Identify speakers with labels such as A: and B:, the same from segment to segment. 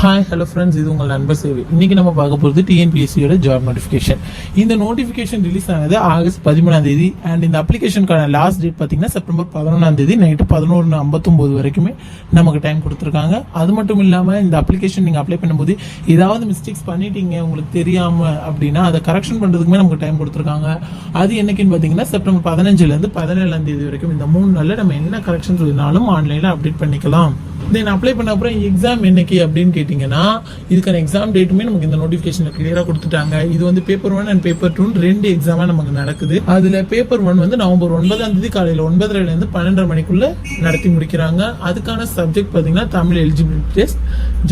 A: Hi hello friends, இது உங்கள் நண்பர் சேவை. இன்னைக்கு நம்ம பார்க்க போகிறது டிஎன்பிஎஸ்சியோட ஜாப் நோட்டிஃபிகேஷன். இந்த நோட்டிஃபிகேஷன் ரிலீஸ் ஆனது ஆகஸ்ட் 13 அண்ட் இந்த அப்ளிகேஷனுக்கான லாஸ்ட் டேட் பார்த்தீங்கன்னா செப்டம்பர் 11 நைட்டு 11:59 வரைக்குமே நமக்கு டைம் கொடுத்துருக்காங்க. அது மட்டும் இல்லாமல் இந்த அப்ளிகேஷன் நீங்கள் அப்ளை பண்ணும்போது ஏதாவது மிஸ்டேக்ஸ் பண்ணிட்டீங்க உங்களுக்கு தெரியாமல் அப்படின்னா அதை கரெக்ஷன் பண்ணுறதுக்குமே நமக்கு டைம் கொடுத்துருக்காங்க. அது என்னைக்குன்னு பார்த்தீங்கன்னா செப்டம்பர் 15 17 வரைக்கும் இந்த 3 நாளில் நம்ம என்ன கரெக்ஷன் சொல்லினாலும் ஆன்லைனில் அப்டேட் பண்ணிக்கலாம். தென் அப்ளை பண்ண அப்புறம் எக்ஸாம் என்னைக்கு அப்படின்னு கேட்டிங்கன்னா இதுக்கான எக்ஸாம் டேட்டுமே நமக்கு இந்த நோட்டிஃபிகேஷனில் கிளியராக கொடுத்துட்டாங்க. இது வந்து பேப்பர் 1 அண்ட் பேப்பர் 2 2 எக்ஸாமாக நமக்கு நடக்குது. அதில் பேப்பர் 1 வந்து நவம்பர் 9 காலையில் 9:30 12 மணிக்குள்ள நடத்தி முடிக்கிறாங்க. அதுக்கான சப்ஜெக்ட் பார்த்தீங்கன்னா Tamil eligibility test,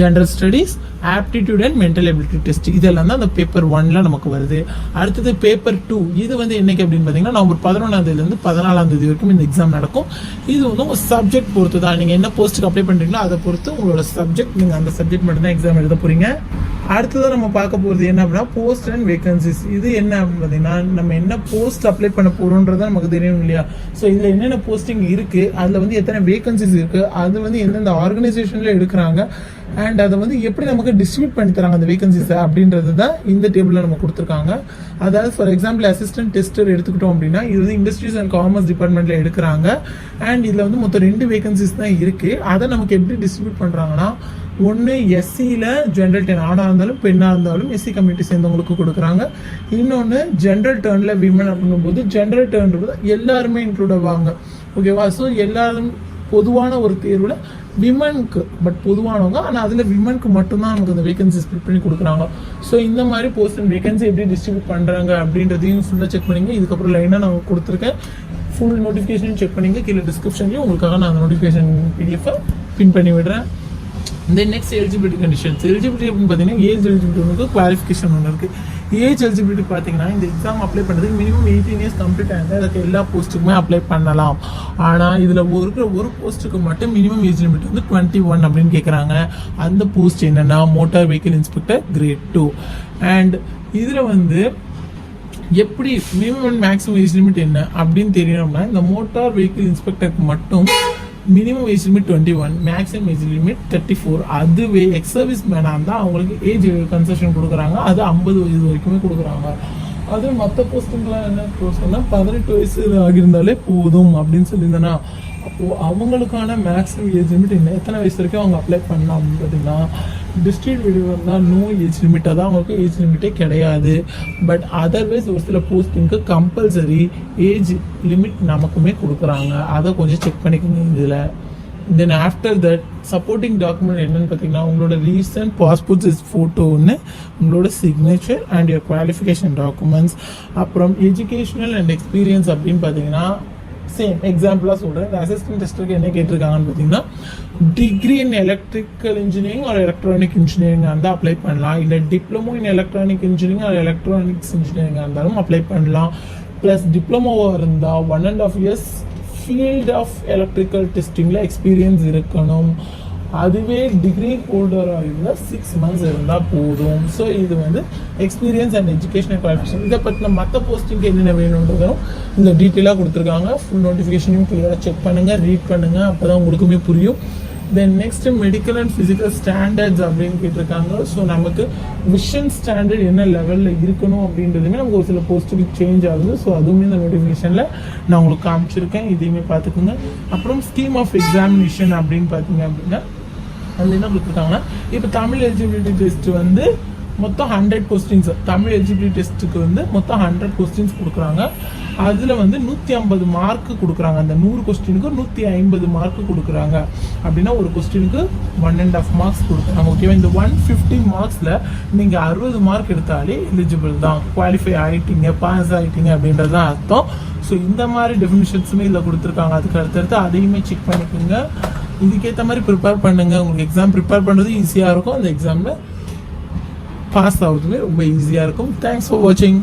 A: general studies, aptitude and mental ability test, இதெல்லாம் தான் அந்த பேப்பர் 1ல நமக்கு வருது. அடுத்தது பேப்பர் 2, இது வந்து என்னைக்கு அப்படின்னு பார்த்தீங்கன்னா நவம்பர் 11 14 வரைக்கும் இந்த எக்ஸாம் நடக்கும். இது வந்து உங்கள் சப்ஜெக்ட் பொறுத்து தான், நீங்கள் என்ன போஸ்ட்டுக்கு அப்ளை பண்ணுறீங்களோ அதை பொறுத்து உங்களோட சப்ஜெக்ட், நீங்கள் அந்த சப்ஜெக்ட் மட்டும்தான் எக்ஸாம் எழுத போறீங்க. அடுத்ததான் நம்ம பார்க்க போகிறது என்ன அப்படின்னா போஸ்ட் அண்ட் வேகன்சிஸ். இது என்ன அப்படின்னு பார்த்தீங்கன்னா நம்ம என்ன போஸ்ட் அப்ளை பண்ண போகிறோன்றத நமக்கு தெரியும் இல்லையா. ஸோ இதில் என்னென்ன போஸ்டிங் இருக்குது, அதில் வந்து எத்தனை வேகன்சிஸ் இருக்குது, அது வந்து எந்தெந்த ஆர்கனைசேஷனில் எடுக்கிறாங்க அண்ட் அதை வந்து எப்படி நமக்கு டிஸ்ட்ரிபியூட் பண்ணி தராங்க அந்த வேகன்சிஸை அப்படின்றது தான் இந்த டேபிளில் நம்ம கொடுத்துருக்காங்க. அதாவது ஃபார் எக்ஸாம்பிள் அசிஸ்டன்ட் டெஸ்டர் எடுத்துக்கிட்டோம் அப்படின்னா இது வந்து இண்டஸ்ட்ரீஸ் அண்ட் காமர்ஸ் டிபார்ட்மெண்ட்டில் எடுக்கிறாங்க. அண்ட் இதில் வந்து மொத்தம் 2 வேகன்சிஸ் தான் இருக்குது. அதை நமக்கு எப்படி டிஸ்ட்ரிபியூட் பண்ணுறாங்கன்னா, ஒன்று எஸ்சியில் ஜென்ரல் டர்ன், ஆணாக இருந்தாலும் பெண்ணாக இருந்தாலும் எஸ்சி கம்யூனிட்டி சேர்ந்தவங்களுக்கு கொடுக்குறாங்க. இன்னொன்று ஜென்ரல் டர்னில் விமன் அப்படிங்கும்போது ஜென்ரல் டர்ன் எல்லாருமே இன்க்ளூட் ஆவாங்க. ஓகேவா. ஸோ எல்லாரும் பொதுவான ஒரு தேர்வில் விமனுக்கு பட் பொதுவானவங்க, ஆனால் அதில் விமனுக்கு மட்டும்தான் நமக்கு அந்த வேகன்சி ஸ்பிளிட் பண்ணி கொடுக்குறாங்க. ஸோ இந்த மாதிரி போஸ்ட் அண்ட் வேகன்சி எப்படி டிஸ்ட்ரிபியூட் பண்ணுறாங்க அப்படின்றதையும் ஃபுல்லாக செக் பண்ணிங்க. இதுக்கப்புறம் லைனாக நான் கொடுத்துருக்கேன். ஃபுல் நோட்டிஃபிகேஷன் செக் பண்ணிங்க. கீழே டிஸ்கிரிப்ஷன்லேயும் உங்களுக்காக நான் அந்த நோட்டிஃபிகேஷன் பிடிஎஃப் பின் பண்ணி விடுறேன். Then next eligibility conditions. Eligibility அப்படின்னு பார்த்தீங்கன்னா ஏஜ் எலிஜிபிலிட்டி குவாலிஃபிகேஷன் ஒன்று இருக்குது. ஏஜ் எலிஜிபிலிட்டி பார்த்தீங்கன்னா இந்த எக்ஸாம் அப்ளை பண்ணுறதுக்கு மினிமம் 18 இயர்ஸ் கம்ப்ளீட் ஆகிருந்தா அதுக்கு எல்லா போஸ்ட்டுக்குமே அப்ளை பண்ணலாம். ஆனால் இதில் ஒரு போஸ்ட்டுக்கு மட்டும் மினிமம் ஏஜ் லிமிட் வந்து 21 அப்படின்னு கேட்குறாங்க. அந்த போஸ்ட் என்னென்னா motor vehicle inspector great 2. And இதில் வந்து எப்படி minimum and maximum age limit என்ன அப்படின்னு தெரியணும்னா இந்த மோட்டார் வெஹிக்கிள் இன்ஸ்பெக்டருக்கு மட்டும் minimum age limit 21, maximum age limit 34. அதுவே எக்ஸ் சர்வீஸ் மேனாக இருந்தால் அவங்களுக்கு ஏஜ் கன்செஷன் கொடுக்குறாங்க. அது 50 வயசு வரைக்குமே கொடுக்குறாங்க. அது மற்ற போஸ்ட்டுங்கெலாம் என்ன போஸ்ட்னா 18 வயசு ஆகியிருந்தாலே போதும் அப்படின்னு சொல்லியிருந்தேன்னா, அப்போது அவங்களுக்கான மேக்ஸிமம் ஏஜ் லிமிட் என்ன, எத்தனை வயசு வரைக்கும் அவங்க அப்ளை பண்ணலாம் அப்படின்னு பார்த்தீங்கன்னா டிஸ்ட்ரிக்ட் விடுவர் தான் நோ ஏஜ் லிமிட்டாக தான், அவங்களுக்கு ஏஜ் லிமிட்டே கிடையாது. பட் அதர்வைஸ் ஒரு சில போஸ்டிங்க்கு கம்பல்சரி ஏஜ் லிமிட் நமக்குமே கொடுக்குறாங்க. அதை கொஞ்சம் செக் பண்ணிக்கோங்க இதில். Then after that supporting document என்னென்னு பார்த்தீங்கன்னா உங்களோட ரீசன்ட் பாஸ்போர்ட் சைஸ் ஃபோட்டோ ஒன்று, உங்களோட signature and your qualification documents, அப்புறம் எஜுகேஷனல் அண்ட் எக்ஸ்பீரியன்ஸ் அப்படின்னு பார்த்தீங்கன்னா சேம் எக்ஸாம்பிளாக சொல்கிறேன். இந்த அசிஸ்டன்ட் டெஸ்டருக்கு என்ன கேட்டிருக்காங்கன்னு பார்த்தீங்கன்னா டிகிரி இன் எலக்ட்ரிக்கல் இன்ஜினியரிங் ஒரு எலக்ட்ரானிக் இன்ஜினியரிங்காக இருந்தால் அப்ளை பண்ணலாம். இல்லை டிப்ளமோ இன் எலக்ட்ரானிக் இன்ஜினியரிங் ஒரு எலக்ட்ரானிக்ஸ் இன்ஜினியரிங்காக இருந்தாலும் அப்ளை பண்ணலாம். ப்ளஸ் டிப்ளமோவாக இருந்தால் 1.5 years ஃபீல்ட் ஆஃப் எலக்ட்ரிக்கல் டெஸ்டிங்கில் எக்ஸ்பீரியன்ஸ் இருக்கணும். அதுவே டிகிரி ஹோல்டராக இருந்தால் 6 months இருந்தால் போதும். ஸோ இது வந்து எக்ஸ்பீரியன்ஸ் அண்ட் எஜுகேஷனல் குவாலிஃபிகேஷன். இதை பற்றின மற்ற போஸ்டிங்க்கு என்னென்ன வேணுன்றதும் இந்த டீட்டெயிலாக கொடுத்துருக்காங்க. ஃபுல் நோட்டிஃபிகேஷனையும் கிளியராக செக் பண்ணுங்கள், ரீட் பண்ணுங்கள், அப்போ தான் உங்களுக்குமே புரியும். Then next medical and physical standards அப்படின்னு கேட்டிருக்காங்க. ஸோ நமக்கு விஷன் ஸ்டாண்டர்ட் என்ன லெவலில் இருக்கணும் அப்படின்றதுமே நமக்கு ஒரு சில போஸ்ட்டுக்கு சேஞ்ச் ஆகுது. ஸோ அதுவுமே இந்த நோட்டிஃபிகேஷனில் நான் உங்களுக்கு காமிச்சிருக்கேன், இதையுமே பார்த்துக்கோங்க. அப்புறம் ஸ்கீம் ஆஃப் எக்ஸாமினேஷன் அப்படின்னு பார்த்தீங்க அப்படின்னா அதில் என்ன கொடுத்துருக்காங்கன்னா இப்போ தமிழ் எலிஜிபிலிட்டி டெஸ்ட் வந்து மொத்தம் 100 கொஸ்டின்ஸ், தமிழ் எலிஜிபிலிட்டி டெஸ்ட்டுக்கு வந்து மொத்தம் 100 கொஸ்டின்ஸ் கொடுக்குறாங்க. அதில் வந்து 150 மார்க்கு கொடுக்குறாங்க. அந்த 100 கொஸ்டினுக்கு 150 மார்க்கு கொடுக்குறாங்க. அப்படின்னா ஒரு கொஸ்டினுக்கு 1.5 marks கொடுக்குறாங்க. ஓகேவா. இந்த 150 marksல நீங்கள் 60 மார்க் எடுத்தாலே எலிஜிபிள் தான், குவாலிஃபை ஆகிட்டீங்க, பாஸ் ஆகிட்டீங்க அப்படின்றது தான் அர்த்தம். ஸோ இந்த மாதிரி டெஃபினிஷன்ஸுமே இதில் கொடுத்துருக்காங்க. அதுக்கு அடுத்தடுத்து அதையுமே செக் பண்ணிக்கோங்க. இதுக்கேற்ற மாதிரி ப்ரிப்பேர் பண்ணுங்கள். உங்களுக்கு எக்ஸாம் ப்ரிப்பேர் பண்ணுறது ஈஸியாக இருக்கும், அந்த எக்ஸாமில் பாஸ் ஆகுறதுமே ரொம்ப ஈஸியாக இருக்கும். தேங்க்ஸ் ஃபார் வாட்சிங்.